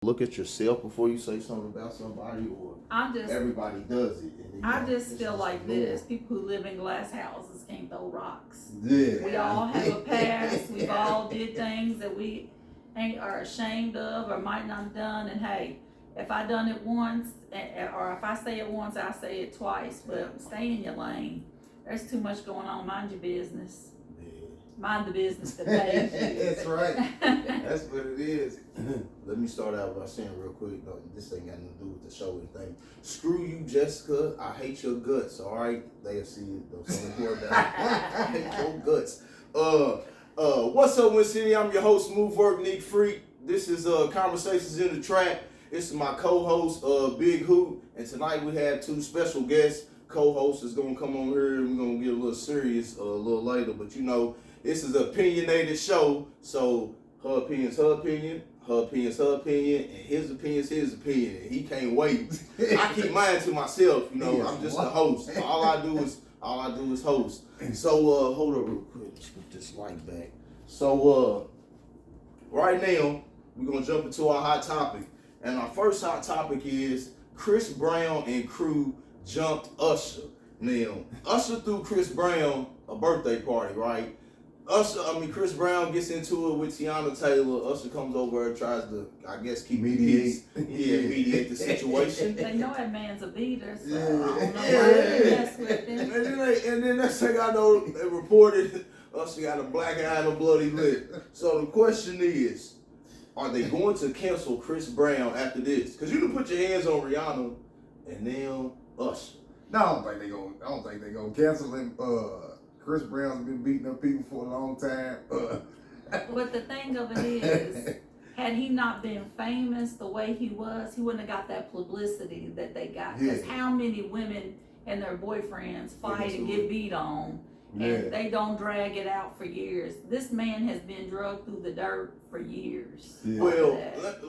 look at yourself before you say something about somebody, or everybody does it? And I just feel like this: people who live in glass houses can't throw rocks. Yeah. We all have a past. We've all did things that we are ashamed of or might not have done. And hey, if I done it once, or if I say it once, I say it twice. But stay in your lane. There's too much going on. Mind your business. Mind the business that pays you. That's right. That's what it is. Let me start out by saying real quick, though, this ain't got nothing to do with the show or anything. Screw you, Jessica. I hate your guts, all right? They'll see it, though. Some people are down. I hate your guts. What's up, Win City? I'm your host, Move Work, Nick Freak. This is Conversations in the Trap. This is my co-host, Big Hoot. And tonight we have two special guests. Co-host is going to come on here and we're going to get a little serious a little later. But, you know, this is an opinionated show, so her opinion's her opinion, her opinion's her opinion, and his opinion's his opinion. And he can't wait. I keep mine to myself, you know. I'm just a host. All I do is host. So hold up real quick. Let's put this light back. So right now we're gonna jump into our hot topic, and our first hot topic is Chris Brown and crew jumped Usher. Now Usher threw Chris Brown a birthday party, right? Chris Brown gets into it with Tiana Taylor. Usher comes over and tries to, I guess, keep peace. Yeah, mediate the situation. They know that man's a beater, so I don't know why they mess with him. And then next thing I know, they reported Usher got a black eye and a bloody lip. So the question is, are they going to cancel Chris Brown after this? Because you can put your hands on Rihanna and then Usher. No, I don't think they're gonna cancel him. Chris Brown's been beating up people for a long time. But the thing of it is, had he not been famous the way he was, he wouldn't have got that publicity that they got. Because how many women and their boyfriends fight and get beat on, and they don't drag it out for years. This man has been drugged through the dirt for years. Yeah.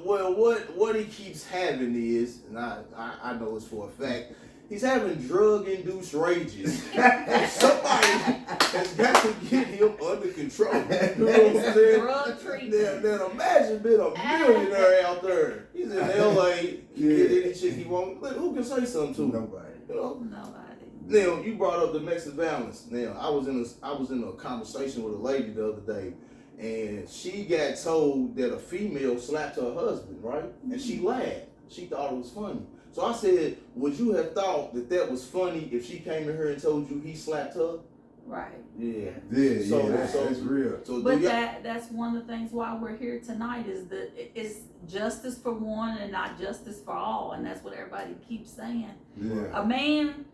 Well, what he keeps having is, and I know it's for a fact, he's having drug-induced rages. Somebody has got to get him under control. You know what I'm saying? Drug treatment. Now imagine being a millionaire out there. He's in L.A. He get any chick he wants. Who can say something to him? Nobody. You know? Nobody. Now you brought up domestic violence. Now I was in a conversation with a lady the other day, and she got told that a female slapped her husband, right? And she laughed. She thought it was funny. So I said, would you have thought that was funny if she came in here and told you he slapped her? Right. Yeah. That's real. So but that's one of the things why we're here tonight is that it's justice for one and not justice for all, and that's what everybody keeps saying. Yeah. A man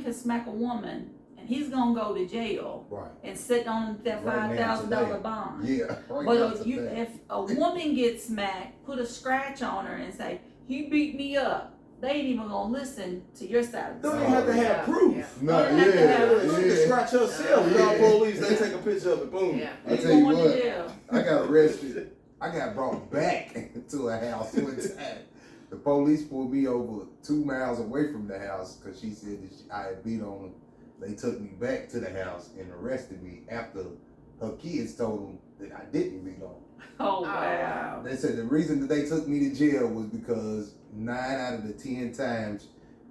can smack a woman and he's gonna go to jail, right, and sit on that $5,000 bond. Yeah. But if a woman gets smacked, put a scratch on her and say, he beat me up, they ain't even gonna listen to your side of the story. Don't have to have proof. Yeah. No, You can scratch herself. Y'all police, they take a picture of it, boom. Yeah. I tell you what, to jail. I got arrested. I got brought back to a house one time. The police pulled me over 2 miles away from the house because she said that I had beat on them. They took me back to the house and arrested me after her kids told them that I didn't beat on them. Oh, wow. They said the reason that they took me to jail was because 9 out of the 10 times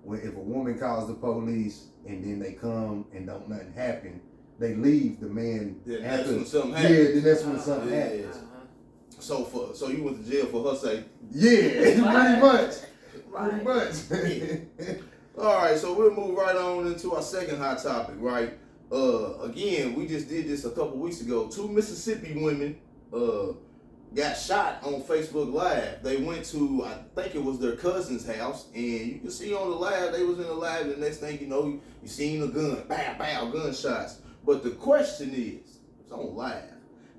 if a woman calls the police and then they come and don't nothing happen, they leave the man that's when something happens. Yeah, then that's when something happens. So you went to jail for her sake? Yeah, pretty much. Right. Pretty much. All right, so we'll move right on into our second hot topic, right? Again, we just did this a couple weeks ago. 2 Mississippi women got shot on Facebook Live. They went to, I think it was their cousin's house, and you can see on the live, they was in the live, and the next thing you know, you seen a gun, bam, bam, gunshots. But the question is, it's on live,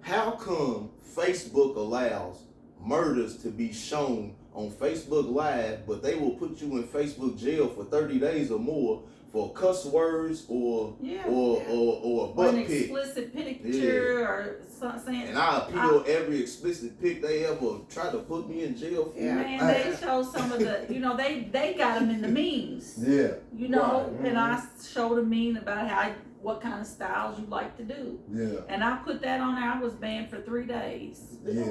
how come Facebook allows murders to be shown on Facebook Live, but they will put you in Facebook jail for 30 days or more for cuss words or a butt an pic. Explicit picture or something. And I appeal every explicit pic they ever tried to put me in jail for. Man, they show some of the, they got them in the memes. Yeah. And I showed a meme about what kind of styles you like to do. Yeah. And I put that on there. I was banned for 3 days. Yeah,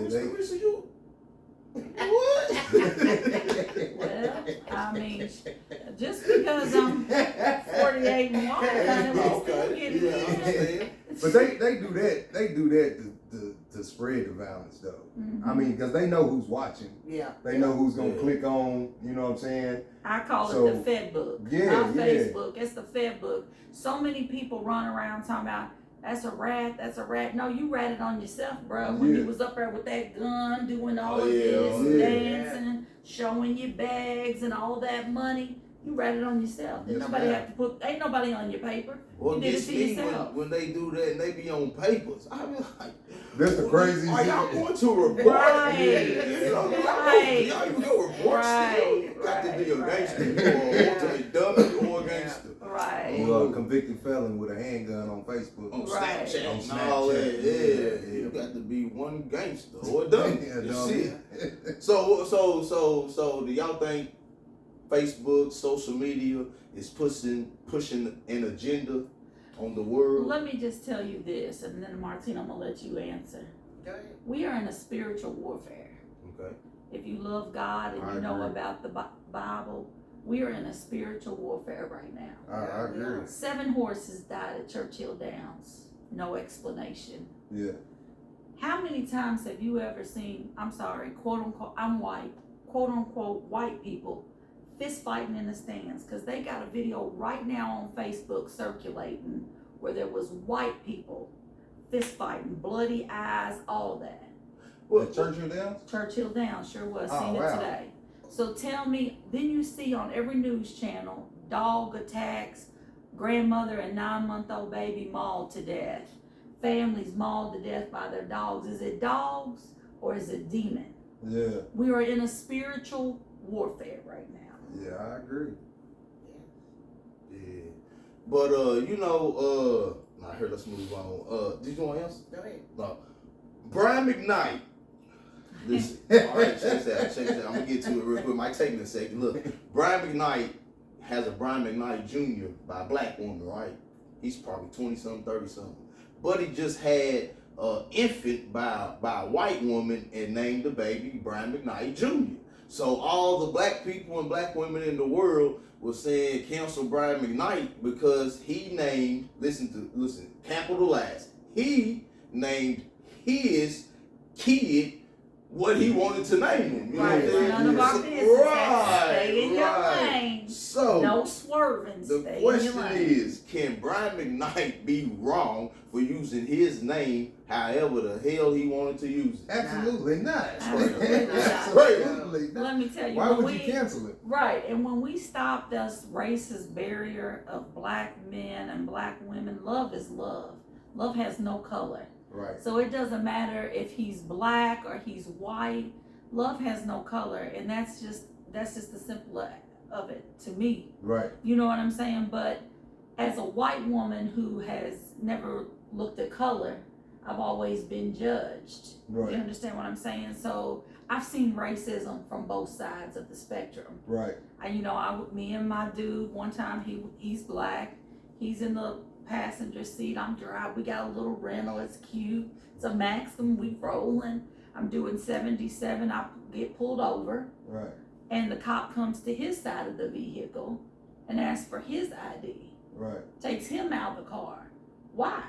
What? Well, I mean, just because I'm 48 and walking, we still Okay. get Yeah, I it. understand. But they do that. They do that to spread the violence, though. I mean, because they know who's watching. Yeah. They know who's gonna Yeah. click on. You know what I'm saying? I call So, it the Fed book, yeah, not yeah. Facebook. It's the Fed book. So many people run around talking about that's a rat, that's a rat. No, you ratted on yourself, bro. When Yeah. you was up there with that gun, doing all Oh, of yeah, this, oh, yeah. dancing, showing your bags and all that money. You ratted on yourself. Yes, Nobody ma'am. have to put. Ain't nobody on your paper. What You did it gets to me yourself. when they do that and they be on papers, I be like, That's the craziest are y'all shit. going to report? Right. You know, Right. y'all even go report still? You got to be a Right. gangster. You are ultimate dummy or a gangster. Right. You are a convicted felon with a handgun on Facebook. On Right. Snapchat On and all that, Snapchat. yeah. Yeah. You got to be one gangster or a dummy. Yeah, You dummy. see? So do y'all think Facebook, social media is pushing an agenda on the world? Let me just tell you this, and then Martina, I'm gonna let you answer. Go ahead. We are in a spiritual warfare. Okay. If you love God and I you know agree. about the Bible, we are in a spiritual warfare right now. I agree. 7 horses died at Churchill Downs. No explanation. Yeah. How many times have you ever seen, I'm sorry, quote unquote, I'm white, quote unquote, white people fist fighting in the stands? Because they got a video right now on Facebook circulating where there was white people fist fighting, bloody eyes, all that. At Churchill Downs? Churchill Downs, sure was, Oh, seen it wow. today. So tell me, then you see on every news channel, dog attacks, grandmother and 9-month-old baby mauled to death, families mauled to death by their dogs. Is it dogs or is it demon? Yeah. We are in a spiritual warfare right now. Yeah, I agree. Yeah. But here, let's move on. Did you want to answer? Go ahead. No. Brian McKnight. Listen, all right, check this out. I'm gonna get to it real quick. Might take me a second. Look, Brian McKnight has a Brian McKnight Jr. by a black woman, right? He's probably 20-something, 30-something. But he just had an infant by a white woman and named the baby Brian McKnight Jr. So all the black people and black women in the world were saying cancel Brian McKnight because he named, listen, capitalize. He named his kid what he wanted to name him. You Right, know it's what I'm none of our saying? business. Right, Stay in your right. lane. So No swerving. the Stay in question your lane. is, can Brian McKnight be wrong for using his name however the hell he wanted to use it? Absolutely not. Absolutely not. Absolutely not. Let me tell you, Why when would you cancel it? Right, and when we stop this racist barrier of black men and black women, love is love. Love has no color. Right. So it doesn't matter if he's black or he's white. Love has no color, and that's just the simple of it to me. Right. You know what I'm saying? But as a white woman who has never looked at color, I've always been judged. Right. You understand what I'm saying? So I've seen racism from both sides of the spectrum. Right. Me and my dude, one time he's black. He's in the passenger seat. I'm driving. We got a little rental. It's cute. It's a Maxim. We rolling. I'm doing 77. I get pulled over. Right. And the cop comes to his side of the vehicle and asks for his ID. Right. Takes him out of the car. Why?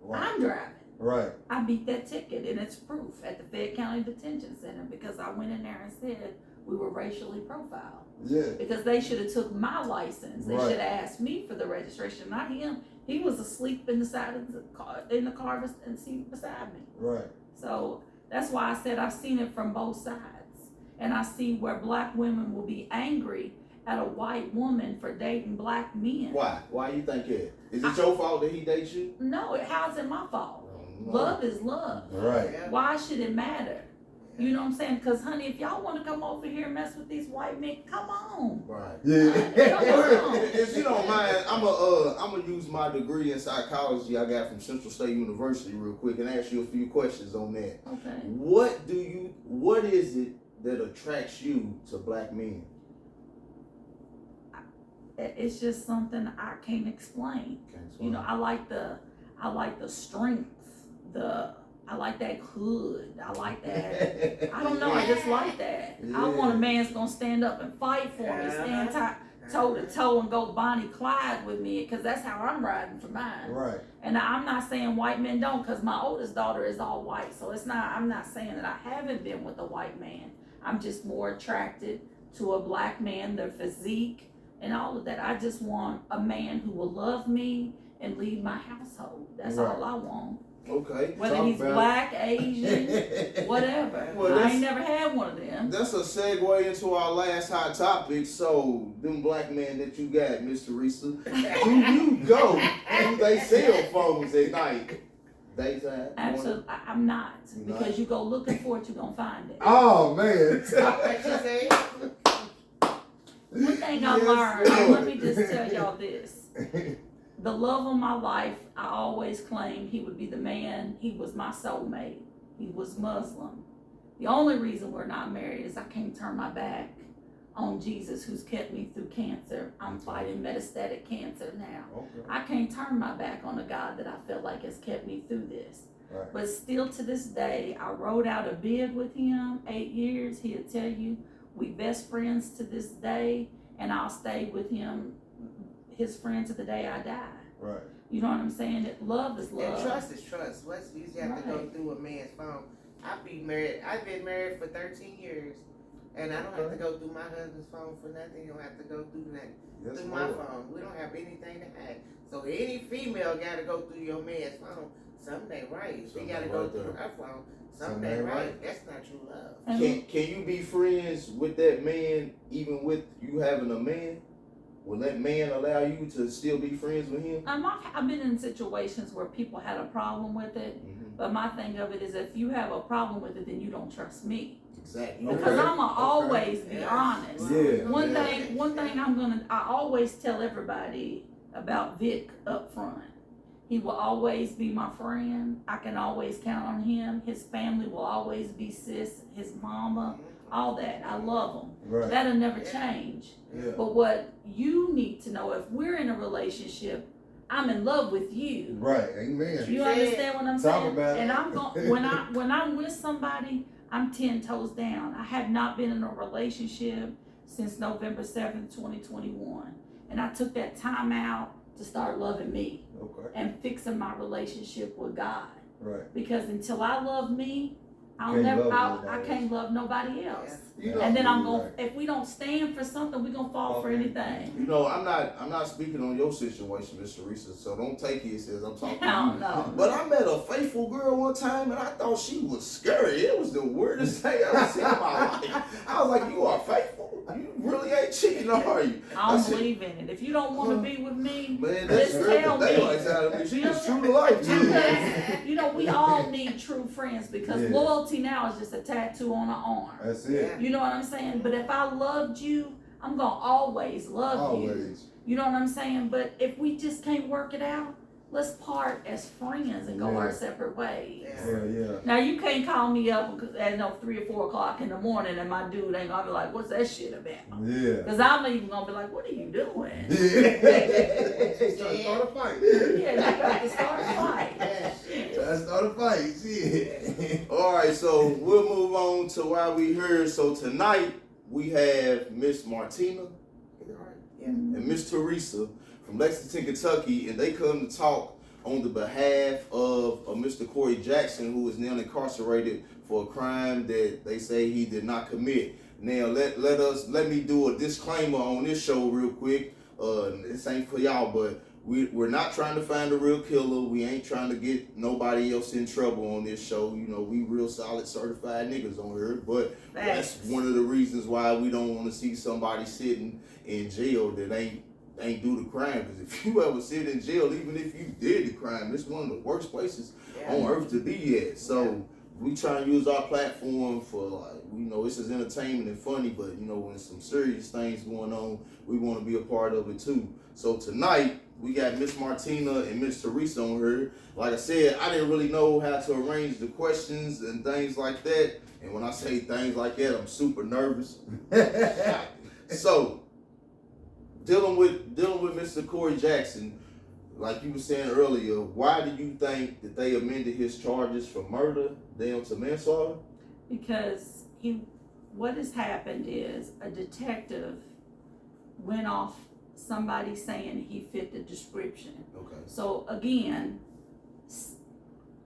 Right. I'm driving. Right. I beat that ticket, and it's proof at the Fayette County Detention Center because I went in there and said we were racially profiled. Yeah. Because they should have took my license. They Right. should have asked me for the registration, not him. He was asleep in the side of the car, in the car and seat beside me. Right. So that's why I said I've seen it from both sides, and I see where black women will be angry at a white woman for dating black men. Why? Why you think that? Is it your fault that he dates you? No, how's it my fault? No. Love is love. Right. Yeah. Why should it matter? You know what I'm saying? Because, honey, if y'all want to come over here and mess with these white men, come on. Right. Yeah. If you don't mind, I'm gonna use my degree in psychology I got from Central State University real quick and ask you a few questions on that. Okay. What is it that attracts you to black men? It's just something I can't explain. Can't You know, explain. I like the strength, the I like that hood. I like that. I don't know. I just like that. I Yeah. want a man that's gonna stand up and fight for me, stand toe to toe, and go Bonnie Clyde with me, because that's how I'm riding for mine. Right. And I'm not saying white men don't, because my oldest daughter is all white, so it's not. I'm not saying that I haven't been with a white man. I'm just more attracted to a black man, their physique and all of that. I just want a man who will love me and lead my household. That's Right. all I want. Okay. Whether Talk he's about black, Asian, whatever. Well, I ain't never had one of them. That's a segue into our last hot topic. So, them black men that you got, Miss Teresa, do you go to they cell phones at night? Daytime? Absolutely, I'm not. You're Because not? you go looking for it, you're going to find it. Oh man. One thing I Yes, learned, Lord. let me just tell y'all this. The love of my life, I always claimed he would be the man. He was my soulmate. He was Muslim. The only reason we're not married is I can't turn my back on Jesus, who's kept me through cancer. I'm fighting metastatic cancer now. Okay. I can't turn my back on a God that I feel like has kept me through this. Right. But still to this day, I wrote out a bid with him, 8 years. He'll tell you, we best friends to this day, and I'll stay with him, his friend, to the day I die. Right. You know what I'm saying? That love is love. And trust is trust. What's you just have to go through a man's phone. I've been married for 13 years, and I don't have to go through my husband's phone for nothing. You don't have to go through nothing Yes, through my Lord. phone. We don't have anything to hide. So any female got to go through your man's phone. Something ain't right. If she Something got to right go there. through her phone, Something something ain't ain't right. right. That's not true love. And Can you be friends with that man even with you having a man? Will that man allow you to still be friends with him? I've been in situations where people had a problem with it, but my thing of it is, if you have a problem with it, then you don't trust me. Exactly. Because Okay. I'ma always be Yes. honest. Yeah. One Yeah. thing I always tell everybody about Vic up front. He will always be my friend. I can always count on him. His family will always be sis, his mama, all that. I love him. Right. That'll never change. Yeah. But what you need to know, if we're in a relationship, I'm in love with you. Right. Amen. You understand what I'm Talk saying? about it. And I'm going when I'm with somebody, I'm 10 toes down. I have not been in a relationship since November 7th, 2021. And I took that time out to start loving me Okay. and fixing my relationship with God. Right. Because until I love me, I can't love nobody else. You know, And then Absolutely if we don't stand for something, we're gonna fall for anything. you know, I'm not speaking on your situation, Miss Teresa, so don't take it as I'm talking to I you. don't know. But I met a faithful girl one time, and I thought she was scary. It was the weirdest thing I ever seen in my life. I was like, "You are faithful? You really ain't cheating, are you?" I don't said, believe in it. If you don't want to be with me, "Man, that's just real tell daylights me. out of me. She You was know- true to life, too." Because, you know, we all need true friends, because Yeah. loyalty now is just a tattoo on an arm. That's it. You know what I'm saying? But if I loved you, I'm gonna always love you. Always. You know what I'm saying? But if we just can't work it out, let's part as friends and go Yeah. our separate ways. Yeah. Yeah. Now you can't call me up at 3 or 4 o'clock in the morning and my dude ain't gonna be like, "What's that shit about?" Yeah. Because I'm even gonna be like, "What are you doing?" Start a fight. Yeah, you got to start a fight. Let's start a fight. Shit. All right, so we'll move on to why we here. So tonight we have Miss Martina and Miss Teresa from Lexington, Kentucky, and they come to talk on the behalf of Mr. Corey Jackson, who is now incarcerated for a crime that they say he did not commit. Now let me do a disclaimer on this show real quick. This ain't for y'all, but we're not trying to find a real killer. We ain't trying to get nobody else in trouble on this show. You know, we real solid certified niggas on here, but that's one of the reasons why we don't want to see somebody sitting in jail that ain't do the crime. Because if you ever sit in jail, even if you did the crime, it's one of the worst places on earth to be at. So we try and use our platform for, like, you know, this is entertainment and funny, but you know, when some serious things going on, we want to be a part of it too. So tonight we got Miss Martina and Miss Teresa on here. Like I said, I didn't really know how to arrange the questions and things like that. And when I say things like that, I'm super nervous. So dealing with Mr. Corey Jackson, like you were saying earlier, why do you think that they amended his charges from murder down to manslaughter? Because what has happened is a detective went off somebody saying he fit the description. Okay. So again,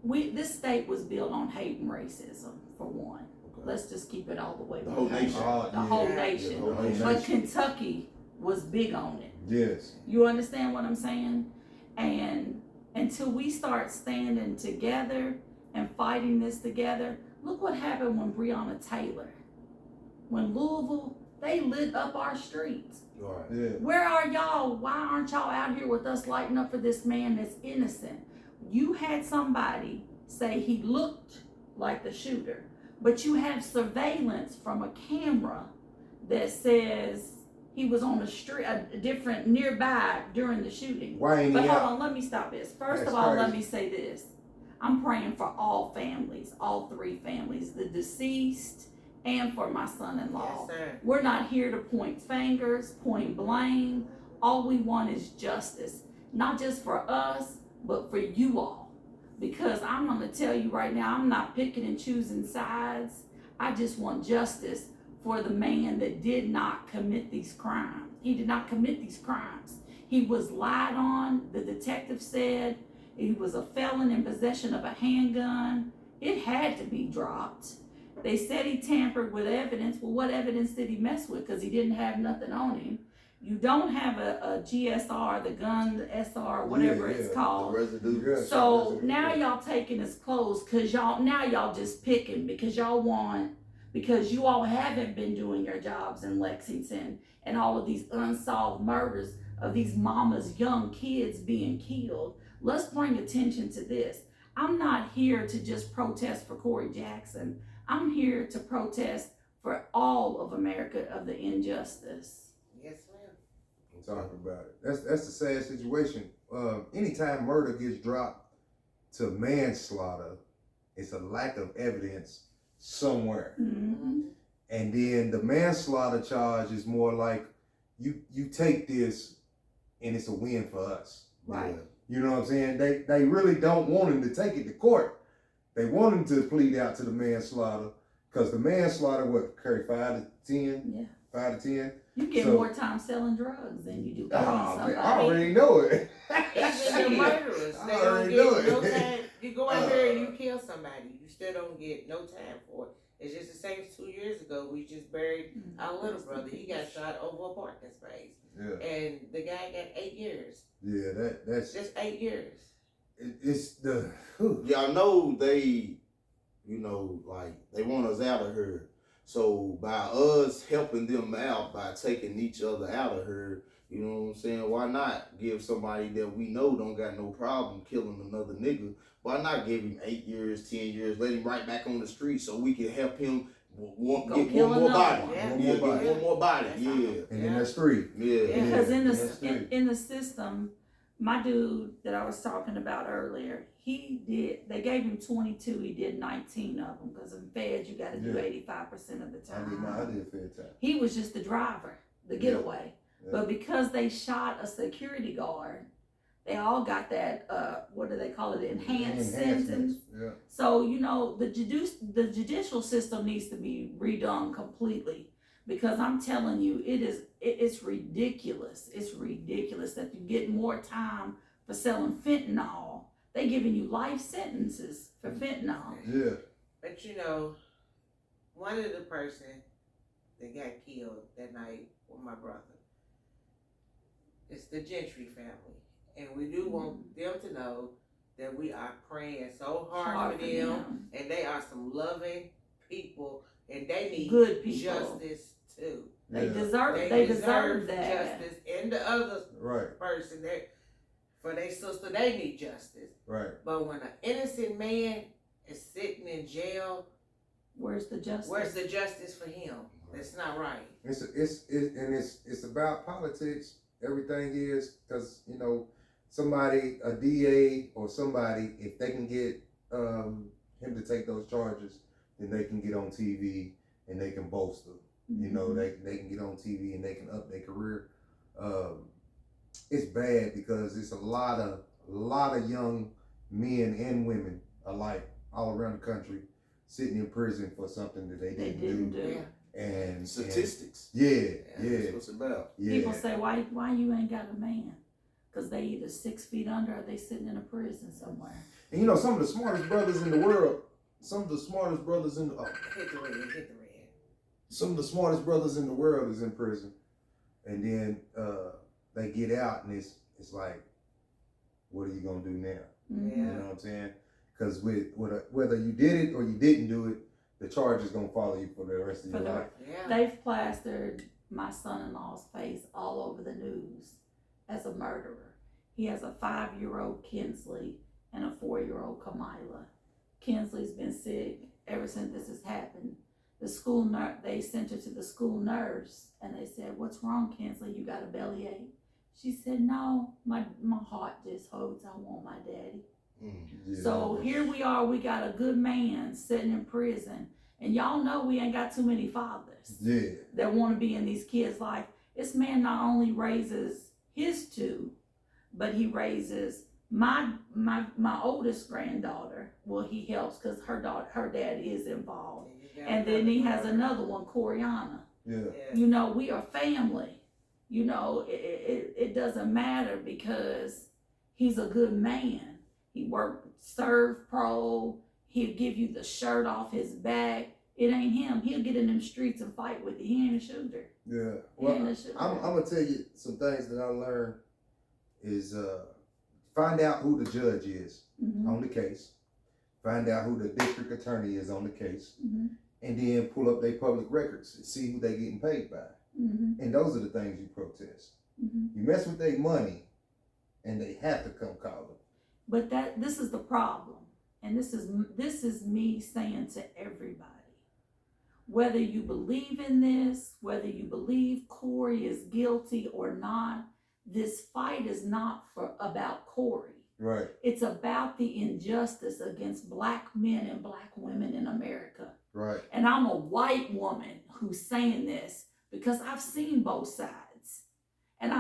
this state was built on hate and racism for one. Okay. Let's just keep it all the way. The whole nation. The whole nation. Yeah, the whole nation. But Kentucky was big on it. Yes. You understand what I'm saying? And until we start standing together and fighting this together, look what happened when Breonna Taylor, when Louisville, they lit up our streets. Right. Yeah. Where are y'all? Why aren't y'all out here with us lighting up for this man that's innocent? You had somebody say he looked like the shooter, but you have surveillance from a camera that says he was on the street, a different nearby during the shooting. Why ain't But he hold out? on, let me stop this. First That's of all, let crazy. me say this. I'm praying for all families, all three families, the deceased and for my son-in-law. Yes, sir. We're not here to point fingers, point blame. All we want is justice, not just for us, but for you all. Because I'm gonna tell you right now, I'm not picking and choosing sides. I just want justice for the man that did not commit these crimes. He did not commit these crimes. He was lied on. The detective said he was a felon in possession of a handgun. It had to be dropped. They said he tampered with evidence. Well, what evidence did he mess with? Because he didn't have nothing on him. You don't have a GSR, the gun, the SR, whatever it's The called. residue. Yeah. So now y'all taking his clothes because y'all just picking because because you all haven't been doing your jobs in Lexington and all of these unsolved murders of these mamas, young kids being killed. Let's bring attention to this. I'm not here to just protest for Corey Jackson. I'm here to protest for all of America of the injustice. Yes, ma'am. Talk about it. That's the sad situation. Anytime murder gets dropped to manslaughter, it's a lack of evidence somewhere. Mm-hmm. And then the manslaughter charge is more like you take this and it's a win for us. Right. You know what I'm saying? They really don't want him to take it to court. They want him to plead out to the manslaughter because the manslaughter carry 5 to 10? Yeah. 5 to 10? You get So- more time selling drugs than you do killing somebody. I already know it. Even the murderers, I they don't already get know no it. time. You go out there and you kill somebody, you still don't get no time for it. It's just the same as 2 years ago. We just buried our little brother. He got shot over a parking space, Yeah, and the guy got 8 years. yeah, that's Just 8 years. it's the. Whew. Y'all know they, like they want us out of here. So by us helping them out by taking each other out of here, you know what I'm saying? Why not give somebody that we know don't got no problem killing another nigga? Why not give him 8 years, 10 years, let him right back on the street so we can help him get kill one more another body? one. Yeah. One Yeah, more get body. one more body. That's Yeah. all. And then that's 3. Yeah. Because Yeah, in the system, my dude that I was talking about earlier, they gave him 22, he did 19 of them, because in feds you got to do Yeah. 85% of the I time. did fair time. He was just the driver, the Yeah. getaway. Yeah. But because they shot a security guard, they all got that, what do they call it, enhanced sentence. Enhancements. Yeah. So, the judicial system needs to be redone completely, because I'm telling you, it's ridiculous. It's ridiculous that you get more time for selling fentanyl. They giving you life sentences for fentanyl. Yeah. But one of the person that got killed that night with my brother, it's the Gentry family. And we do want them to know that we are praying so hard for them. And they are some loving people, and they need Good people. justice too. They Yeah. deserve that. justice. And the other Right. person that for their sister, they need justice. Right. But when an innocent man is sitting in jail, Where's the justice? where's the justice for him? That's not right. It's about politics. Everything is because somebody, a DA or somebody, if they can get him to take those charges, then they can get on TV and they can bolster. Mm-hmm. They can get on TV and they can up their career. it's bad because it's a lot of young men and women alike all around the country sitting in prison for something that they didn't do. Yeah. And Statistics. yeah. That's what it's about. Yeah. People say, why you ain't got a man? Because they either 6 feet under or they sitting in a prison somewhere. And you know, some of the smartest brothers in the world, some of the smartest brothers in the Hit the red. some of the smartest brothers in the world is in prison. And then they get out and it's like, what are you gonna do now? Mhm. You know what I'm saying? Because whether you did it or you didn't do it, the charge is gonna follow you for the rest of your life. Yeah. They've plastered my son-in-law's face all over the news as a murderer. He has a 5-year-old Kinsley and a 4-year-old Kamila. Kinsley's been sick ever since this has happened. The school nurse, they sent her to the school nurse and they said, "What's wrong, Kinsley? You got a bellyache?" She said, "No, my heart just hurts. I want my daddy." Yeah. So here we are, we got a good man sitting in prison. And y'all know we ain't got too many fathers that want to be in these kids' life. This man not only raises his two, but he raises my oldest granddaughter. Well, he helps because her dad is involved. And then he has another one, Coriana. Yeah. You know, we are family. You know, it doesn't matter because he's a good man. He worked Serve Pro. He'll give you the shirt off his back. It ain't him. He'll get in them streets and fight with you. He ain't a shooter. Yeah. He Well, ain't a shooter. I'm gonna tell you some things that I learned is find out who the judge is on the case. Find out who the district attorney is on the case. And then pull up their public records and see who they getting paid by. And those are the things you protest. You mess with their money and they have to come call them. But this is the problem. And this is me saying to everybody, whether you believe in this, whether you believe Corey is guilty or not, this fight is not about Corey. Right. It's about the injustice against Black men and Black women in America. Right. And I'm a white woman who's saying this because I've seen both sides. And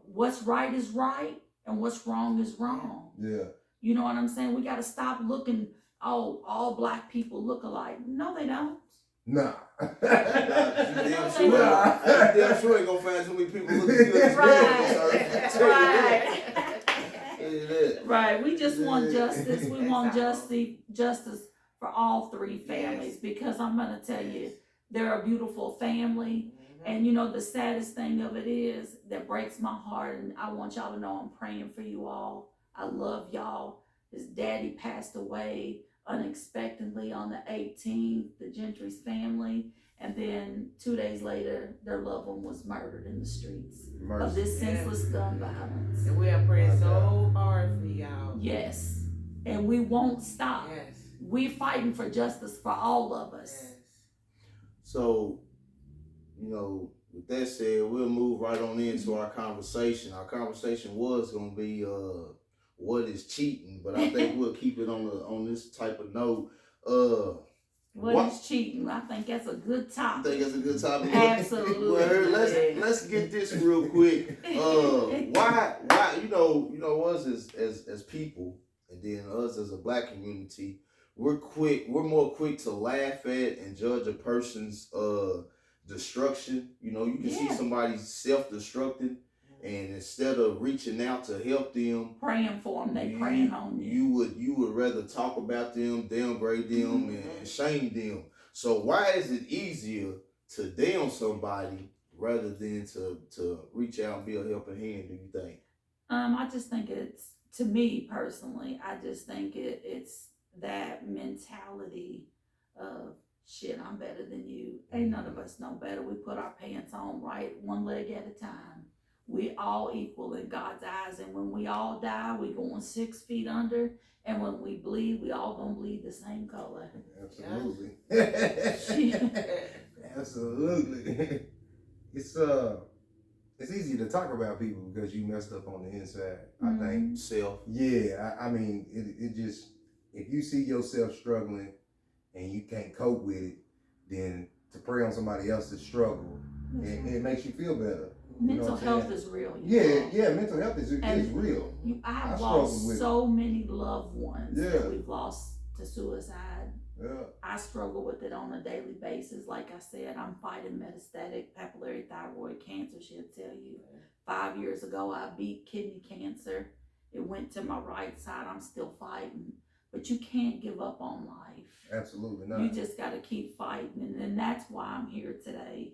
what's right is right and what's wrong is wrong. Yeah. You know what I'm saying? We got to stop looking, all Black people look alike. No, they don't. Nah. You damn sure ain't gonna find so many people looking at you as Right. Right. We just want justice. We want justice for all three families because I'm going to tell you, they're a beautiful family. And the saddest thing of it is that breaks my heart. And I want y'all to know I'm praying for you all. I love y'all. His daddy passed away unexpectedly on the 18th, the Gentry's family. And then 2 days later, their loved one was murdered in the streets of this senseless gun violence. And we are praying so hard for y'all. Yes. And we won't stop. Yes. We're fighting for justice for all of us. Yes. So, with that said, we'll move right on into our conversation. Our conversation was going to be what is cheating, but I think we'll keep it on this type of note. What is cheating? I think that's a good topic. I think that's a good topic. Absolutely. Well, let's get this real quick. Why us as people, and then us as a Black community, we're more quick to laugh at and judge a person's destruction. You can see somebody self-destructing, and instead of reaching out to help them, praying for them, they praying on you. You would rather talk about them, downgrade them, and shame them. So why is it easier to down somebody rather than to reach out and be a helping hand? Do you think? I just think to me personally, I just think it's that mentality of shit, I'm better than you. Ain't none of us know better. We put our pants on right one leg at a time. We all equal in God's eyes, and when we all die, we going 6 feet under, and when we bleed, we all gonna bleed the same color. Absolutely. Yeah. Absolutely. It's easy to talk about people because you messed up on the inside. I think. Self. Yeah. I mean, it just, if you see yourself struggling and you can't cope with it, then to prey on somebody else's struggle and it makes you feel better. Mental what I'm health saying? is real. Mental health is And real. I've struggle lost with so many loved ones Yeah. that we've lost to suicide. Yeah. I struggle with it on a daily basis. Like I said, I'm fighting metastatic papillary thyroid cancer. She'll tell you. 5 years ago, I beat kidney cancer. It went to my right side. I'm still fighting. But you can't give up on life. Absolutely not. You just got to keep fighting. And that's why I'm here today,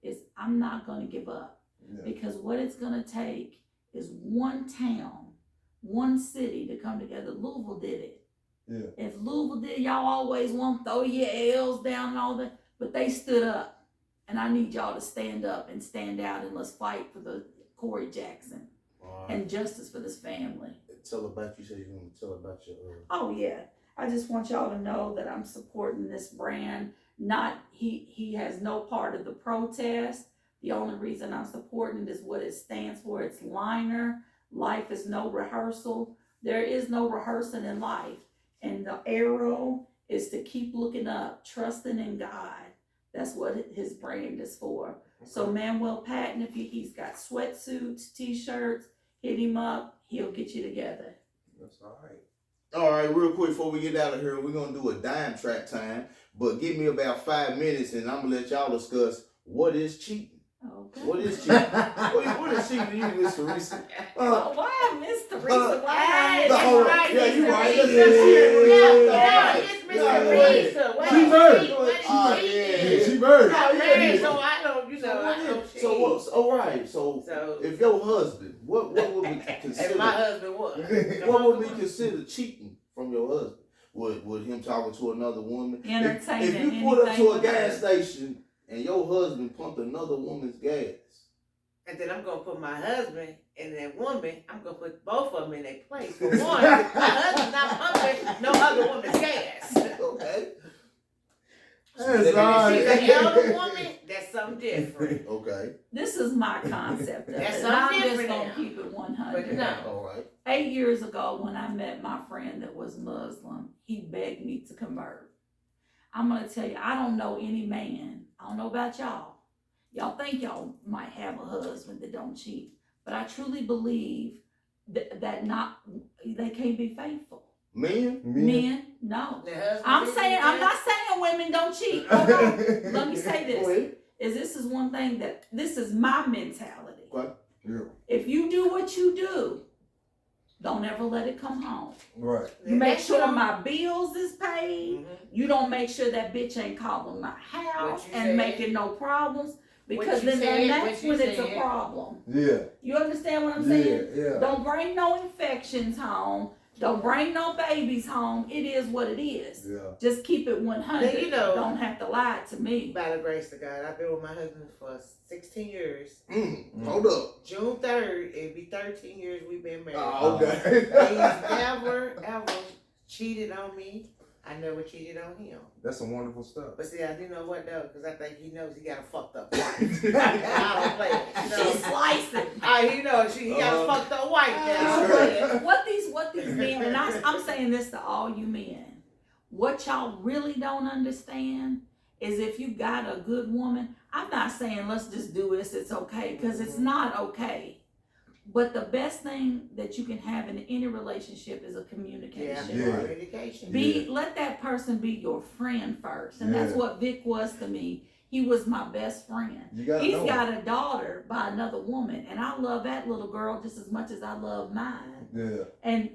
is I'm not going to give up. Yeah. Because what it's going to take is one town, one city to come together. Louisville did it. Yeah. If Louisville did, y'all always want to throw your L's down and all that, but they stood up. And I need y'all to stand up and stand out, and let's fight for the Corey Jackson and justice for this family. Tell about, you said you want to tell about your Oh yeah, I just want y'all to know that I'm supporting this brand. Not he has no part of the protest. The only reason I'm supporting it is what it stands for. It's liner. Life is no rehearsal. There is no rehearsing in life. And the arrow is to keep looking up, trusting in God. That's what his brand is for. Okay. So Manuel Patton, if he's got sweatsuits, t-shirts, hit him up. He'll get you together. That's all right. All right, real quick before we get out of here, we're going to do a dime track time. But give me about 5 minutes and I'm going to let y'all discuss what is cheating. Okay. What is cheating? what is cheating to you, Miss Teresa? Why, Miss Teresa? Why? Yeah, you right. It's Miss Teresa. She murdered. She murdered. So I don't, I don't cheat. All right. So if your husband, what would be considered? If my husband what? What would be considered cheating from your husband? Would him talking to another woman? Entertaining. If you pulled up to a gas station and your husband pumped another woman's gas. And then I'm going to put my husband and that woman, I'm going to put both of them in their place. For one, my husband's not pumping no other woman's gas. Okay. That's right. If she's an elder woman, that's something different. Okay. This is my concept of That's it. something I'm just different going to now. keep it 100. But no. All right. 8 years ago, when I met my friend that was Muslim, he begged me to convert. I'm going to tell you, I don't know any man. I don't know about y'all. Y'all think y'all might have a husband that don't cheat. But I truly believe that they can't be faithful. Men, no. I'm not saying women don't cheat. Hold on. Let me say this. This is one thing this is my mentality. What? Yeah. If you do what you do, don't ever let it come home. Right. You make sure my bills is paid. Mm-hmm. You don't make sure that bitch ain't calling my house and making no problems. Because then that's when it's a problem. Yeah. You understand what I'm saying? Yeah. Don't bring no infections home. Don't bring no babies home. It is what it is. Yeah. Just keep it 100. Now, don't have to lie to me. By the grace of God, I've been with my husband for 16 years. Hold up. June 3rd, it'll be 13 years we've been married. Oh, okay. He's never, ever cheated on me. I never cheated on him. That's some wonderful stuff. But see, I do know what though, because I think he knows he got a fucked up wife. I don't play it. You know? She's slicing. He got a fucked up wife now. What these men, and I'm saying this to all you men, what y'all really don't understand is if you got a good woman, I'm not saying let's just do this, it's okay, because it's not okay. But the best thing that you can have in any relationship is a communication. Communication. Let that person be your friend first. And that's what Vic was to me. He was my best friend. He's got a daughter by another woman, and I love that little girl just as much as I love mine. Yeah. And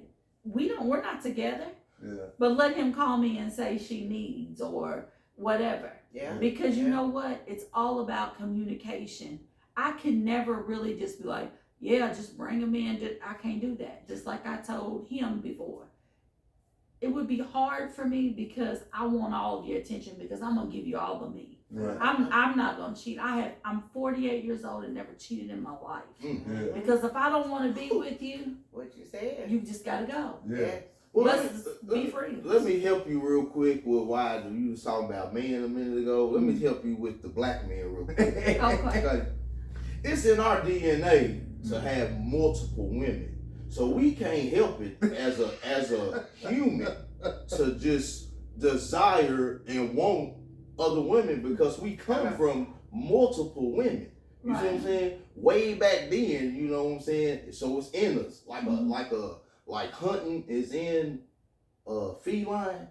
we're not together. Yeah. But let him call me and say she needs or whatever. Yeah. Because you know what? It's all about communication. I can never really just be like, yeah, just bring him in. I can't do that. Just like I told him before. It would be hard for me because I want all of your attention because I'm going to give you all of me. Right. I'm not going to cheat. I'm 48 years old and never cheated in my life. Yeah. Because if I don't want to be with you, what you said, you just got to go. Yeah. Well, Let's be friends. Let me help you real quick with why you was talking about men a minute ago. Let me help you with the black man real quick. Okay. It's in our DNA to have multiple women. So we can't help it as a human to just desire and want other women because we come from multiple women. You see what I'm Right. saying? Way back then, you know what I'm saying? So it's in us. Mhm. Like hunting is in feline.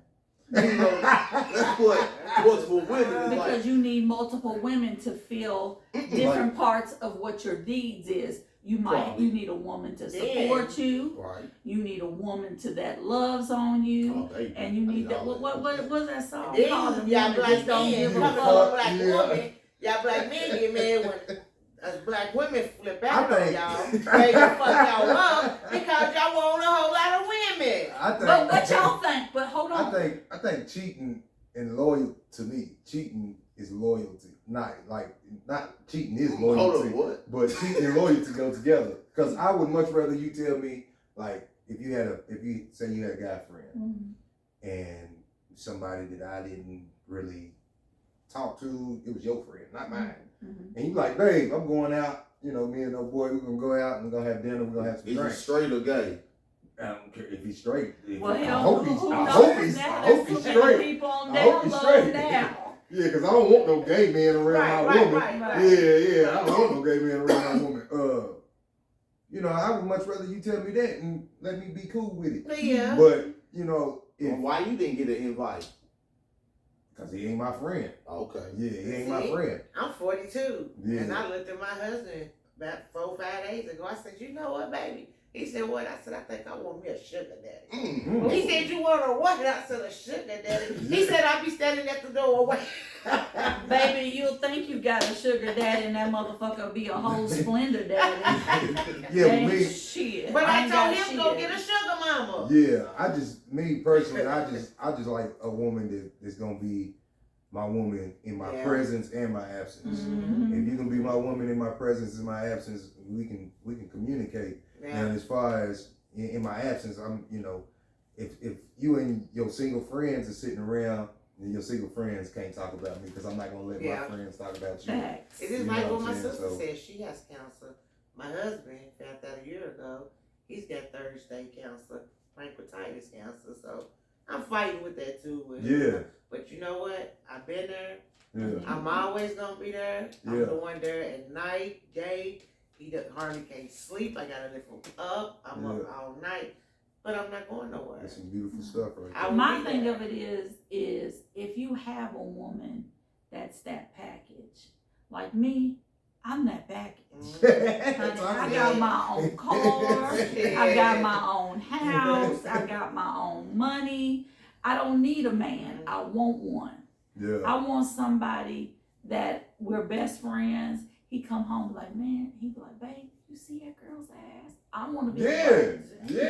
You know, that's what multiple women is like. Because you need multiple women to feel different parts of what your deeds is. You need a woman to support you. Right. You need a woman that loves on you. Oh, And you need that. What was that song Then called? y'all black Don't men, give a come fuck. on, black women, y'all black men get mad when us black women flip out on y'all, ready to fuck y'all up because y'all want a whole lot of women. But what y'all think? But hold on. I think cheating and loyal to me, cheating is loyalty. Not cheating is loyalty. Hold on, what? But cheating and loyalty go together. Because I would much rather you tell me, like, if you say you had a guy friend and somebody that I didn't really talk to, it was your friend, not mine. And you like, babe, I'm going out, you know, me and no boy, we're gonna go out and we're gonna have dinner, we're gonna have some Is he drinks. straight or gay? I don't care if he's straight. Well, I hell, hope who knows? I hope he's straight. People on I hope down, he's low straight. down. Yeah, because I don't want no gay man around my woman. right. Yeah, I don't want no gay man around my woman. You know, I would much rather you tell me that and let me be cool with it. Yeah. But, you know, Why you didn't get an invite? Because he ain't my friend. Okay. Yeah, he ain't my friend. I'm 42, Yeah. and I looked at my husband about 4-5 days ago. I said, you know what, baby? He said, what? I said, I think I want me a sugar daddy. Mm-hmm. He said, you want a what? I said, a sugar daddy. He said, I'll be standing at the door waiting. Baby, you'll think you got a sugar daddy and that motherfucker will be a whole splendor daddy. Yeah, but me, Shit. But I ain't told got him, go shit. get a sugar mama. yeah, me personally, I just like a woman that's gonna be my woman in my presence and my absence. Mhm. If you can be my woman in my presence and my absence, we can communicate. Yeah. And as far as in my absence, I'm, you know, if you and your single friends are sitting around, then your single friends can't talk about me because I'm not gonna let my friends talk about you. Facts. It is You like know what my I'm saying? sister So- said. She has cancer. My husband found out a year ago. He's got third stage cancer, pancreatitis cancer. So I'm fighting with that too. But you know what? I've been there. Yeah. I'm always gonna be there. I'm Yeah. the one there at night, day. He hardly can't sleep. I gotta lift him up. I'm up all night. But I'm not going nowhere. That's some beautiful stuff right I there. will My be thing there. of it is if you have a woman that's that package, like me, I'm that package. Honey, I got my own car, I got my own house, I got my own money. I don't need a man. I want one. Yeah. I want somebody that we're best friends. He come home like, man, he be like, babe, you see that girl's ass? I want to be Yeah.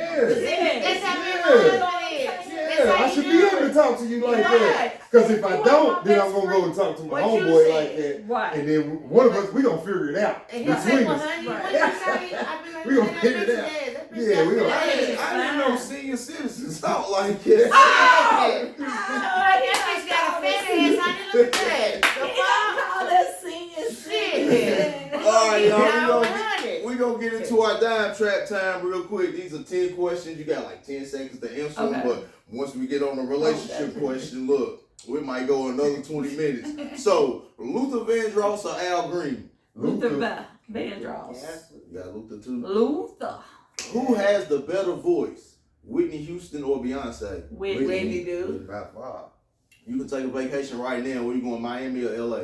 That's how me and my Yeah. husband is. Yeah, That's how I you should do be it. able to talk to you like that. Because if I don't, then I'm gonna go and talk to my What you homeboy said. like that. Right. And then one of us, we gonna figure it out. And he'll say, Between well, us. honey, Right. what you say? I've been like, We gonna man, figure that it bitch out. is that bitch Yeah, got we gonna- fat I ass. didn't know senior citizens talk like that. Oh! That bitch got a fat ass, honey, look at that. The fuck? Call that senior Shit. All right, y'all. $100. We gonna get into our dime trap time real quick. These are 10 questions. You got like 10 seconds to answer them. Okay. But once we get on a relationship Okay. question, look, we might go another 20 minutes. So, Luther Vandross or Al Green? Luther Vandross. Yes. You got Luther too. Luther. Who has the better voice? Whitney Houston or Beyonce? Whitney do. By far. You can take a vacation right now. Where you going, Miami or LA?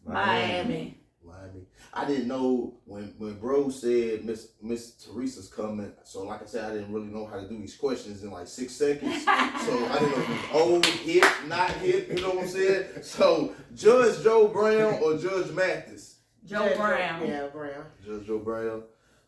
Miami. Miami. I didn't know when bro said Miss Teresa's coming. So like I said, I didn't really know how to do these questions in like 6 seconds. So I didn't know if it was old, hip, not hip. You know what I'm saying? So Judge Joe Brown or Judge Mathis? Joe Brown. Yeah, Brown. Judge Joe Brown.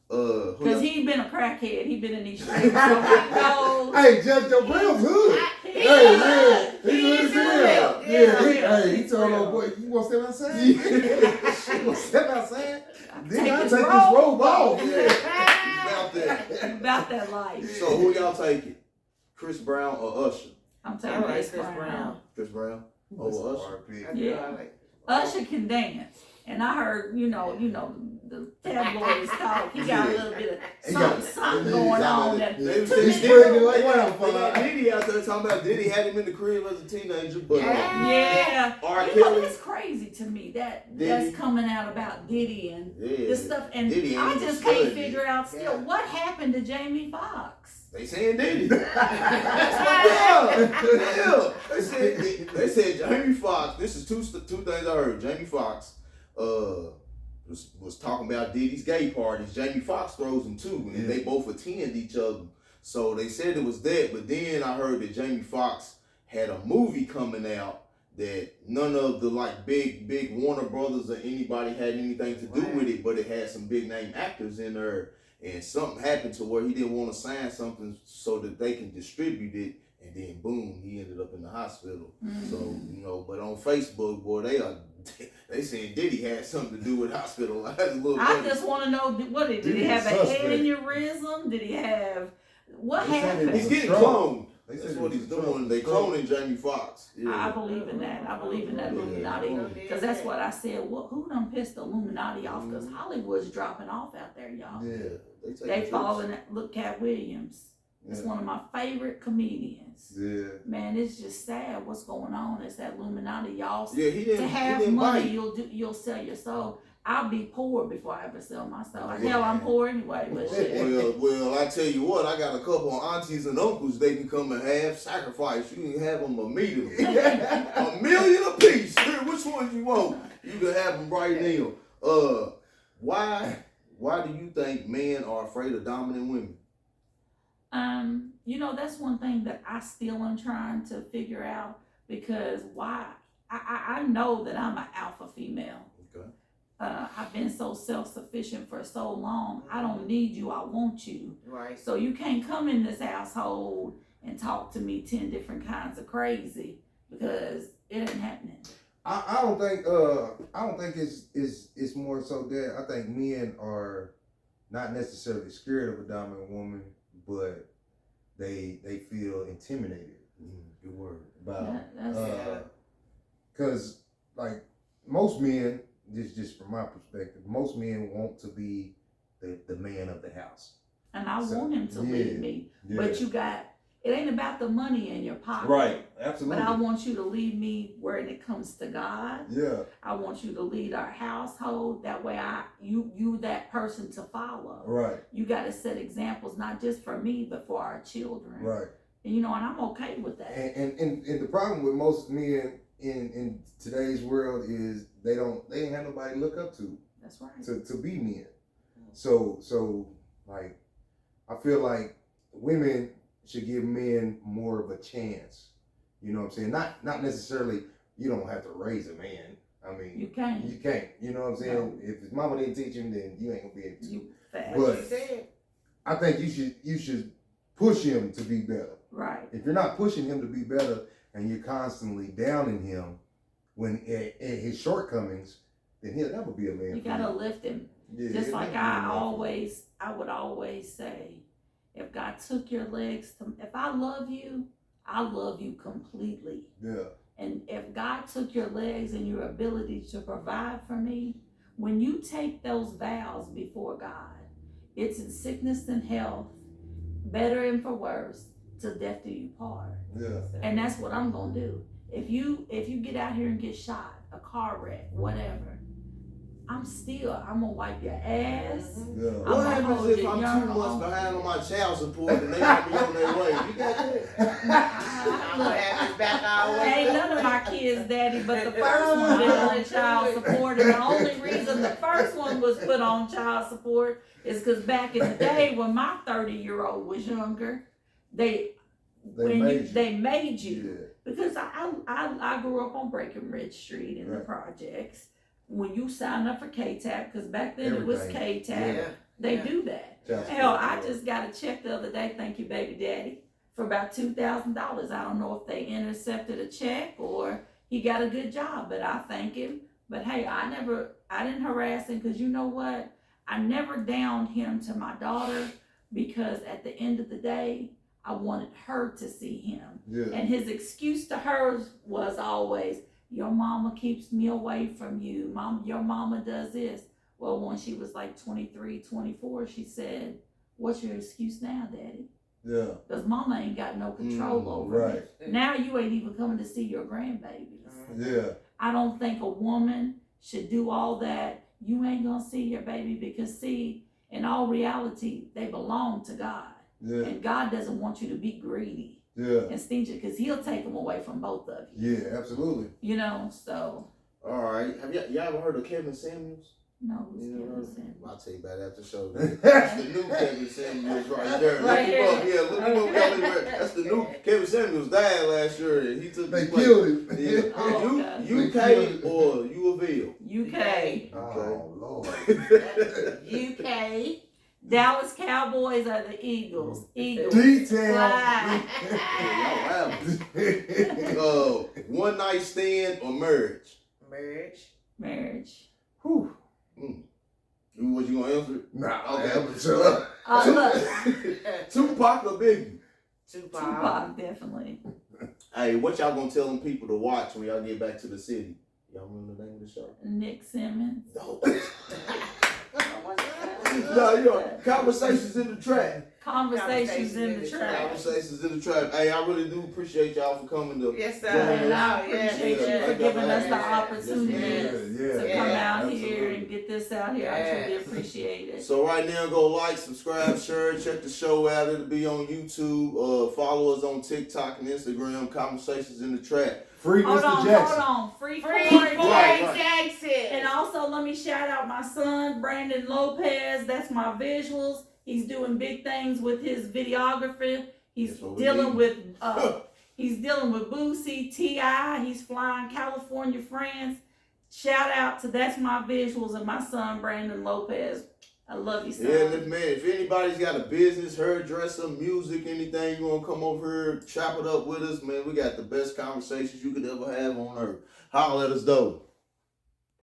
Because he been a crackhead. He been in these streets. So he knows. Hey, Judge Joe Brown's hood. He Hey, is man, good. he good as hell. real. Yeah, he He's told real. old boy, you want to step outside? You want to step outside? Then Take I his take this robe robe off. about that. About that life. So who y'all taking? Chris Brown or Usher? I'm I taking like Chris Chris Brown. Brown. Chris Brown That's over a Usher. hard pick. I Yeah. like Usher can dance. And I heard, you know, the tabloids talk. He got a little bit He of got- something going on there. They was Too saying many- spreading it Diddy, like they got wildfire. Diddy out there talking about Diddy had him in the crib as a teenager, but Yeah, R. you know Kelly, that's crazy to me. That's Diddy. coming out about Diddy and yeah, this stuff, and Diddy ain't I even just can't studied figure out still Yeah. what happened to Jamie Foxx. They saying Diddy. Yeah. Yeah. They said Jamie Foxx. This is two things I heard. Jamie Foxx was talking about Diddy's gay parties. Jamie Foxx throws them too, and they both attend each other. So they said it was that, but then I heard that Jamie Foxx had a movie coming out that none of the like big Warner Brothers or anybody had anything to do with it, but it had some big name actors in there. And something happened to where he didn't want to sign something so that they can distribute it, and then boom, he ended up in the hospital. So you know, but on Facebook, boy, they saying Diddy had something to do with hospital. That's a little. I funny. just want to know what did he Diddy have a suspect. aneurysm? Did he have what They said it happened? was He's getting Stroke. cloned. They said That's it what was he's a stroke. doing. They cloning Jamie Foxx. I Yeah. believe in that. I believe in that Yeah. Illuminati. Yeah. Because that's what I said. Who done pissed the Illuminati off? Because Hollywood's dropping off out there, y'all. Yeah. They take They trips. following that. Look, Cat Williams. It's Yeah. one of my favorite comedians. Yeah. Man, it's just sad what's going on. It's that Illuminati, y'all. Yeah, he didn't. To have he didn't money, bite. you'll sell your soul. I'll be poor before I ever sell my soul. Yeah. Hell, I'm poor anyway, but shit. Well, I tell you what, I got a couple of aunties and uncles they can come and have sacrifice. You can have them a meter, $1 million a piece. Which ones you want? You can have them right now. Why do you think men are afraid of dominant women? You know, that's one thing that I still am trying to figure out because why? I know that I'm an alpha female. Okay. I've been so self-sufficient for so long. I don't need you. I want you. Right. So you can't come in this household and talk to me 10 different kinds of crazy because it ain't happening. I don't think it's more so that I think men are not necessarily scared of a dominant woman, but they feel intimidated Good word. about That's because like most men, just from my perspective, most men want to be the man of the house. and I So, want him to yeah, lead me. But you got, it ain't about the money in your pocket. right, absolutely. But I want you to lead me where it comes to God. Yeah, I want you to lead our household. That way you that person to follow. right, You got to set examples, not just for me, but for our children. right. And you know, and I'm okay with that. And the problem with most men in today's world is they ain't have nobody to look up to That's right. to be men. So like I feel like women should give men more of a chance. You know what I'm saying? Not necessarily you don't have to raise a man. I mean You can't. you can't. You know what I'm saying? No. If his mama didn't teach him, then you ain't gonna be able to. You fast. But- She said. I think you should push him to be better. Right. If you're not pushing him to be better and you're constantly downing him when at his shortcomings, then he'll never be a man. You for gotta lift him. Yeah, Just he'll like never be a man for you. I would always say, if God took your legs if I love you completely. Yeah, And if God took your legs and your ability to provide for me, when you take those vows before God, it's in sickness and health, better and for worse, till death do you part. yeah, And that's what I'm gonna do. If you get out here and get shot, a car wreck, whatever, I'm gonna wipe your ass. yeah. I'm What gonna happens hold if your I'm 2 urinal. months behind on my child support and they want me on their way? You got that? I'm gonna have his back all the way. Ain't none of my kids daddy, but the first one been on child support, and the only reason the first one was put on child support is because back in the day when my 30-year-old was younger, they made you. Yeah. Because I grew up on Breckenridge Street in the Right. projects. When you sign up for K-TAP, because back then it was Everything. K-TAP, Yeah. they Yeah. do that. Child Hell, support. I just got a check the other day, thank you baby daddy, for about $2,000. I don't know if they intercepted a check or he got a good job, but I thank him. But hey, I didn't harass him because you know what? I never downed him to my daughter because at the end of the day, I wanted her to see him. Yeah. And his excuse to her was always, your mama keeps me away from you. Your mama does this. Well, when she was like 23, 24, she said, "What's your excuse now, Daddy? Yeah. Because Mama ain't got no control over right. me. Now you ain't even coming to see your grandbabies." Yeah. I don't think a woman should do all that. You ain't gonna see your baby because, see, in all reality, they belong to God. Yeah. And God doesn't want you to be greedy Yeah. and stingy because He'll take them away from both of you. Yeah, absolutely. You know, so. All right. Have y'all ever heard of Kevin Samuels? No, who's You never heard Kevin of him? Samuels? I'll tell you about it after the show. That's the new Kevin Samuels right there. Right Look him up. here. Yeah, look him up. Y'all. That's the new Kevin Samuels died last year and he took They his place. killed him. Yeah. Oh, God. UK or U of L? UK. Oh, Lord. UK. Dallas Cowboys are the Eagles. Eagles. Detail. Fly. Yeah, y'all wild. One night stand or marriage? Marriage. Whew. Was you gonna answer it? Nah, Okay. I'm sure. Look, Tupac or Biggie? Tupac, definitely. Hey, what y'all gonna tell them people to watch when y'all get back to the city? Y'all remember the name of the show? Nick Simmons. No. No, you know, Conversations in the Trap. Conversations in the Trap. Conversations in the Trap. Hey, I really do appreciate y'all for coming to Yes, sir. And I Oh, yes, appreciate yes. you for giving us the Yes, opportunity Yeah, to come out absolutely. here and get this out here. I truly Yes. appreciate it. So right now, go like, subscribe, share, check the show out. It'll be on YouTube. Follow us on TikTok and Instagram. Conversations in the Trap. Free Hold Mr. on, Jackson. hold on. Free Free Corey Corey Right. Jackson. And also, let me shout out my son, Brandon Lopez. That's my visuals. He's doing big things with his videography. He's That's what we dealing need. with he's dealing with Boosie, T.I. He's flying California friends. Shout out to That's My Visuals and my son, Brandon Lopez. I love you, son. Yeah, and if anybody's got a business, hairdresser, music, anything, you want to come over here, chop it up with us, man, we got the best conversations you could ever have on earth. Holler at us, though.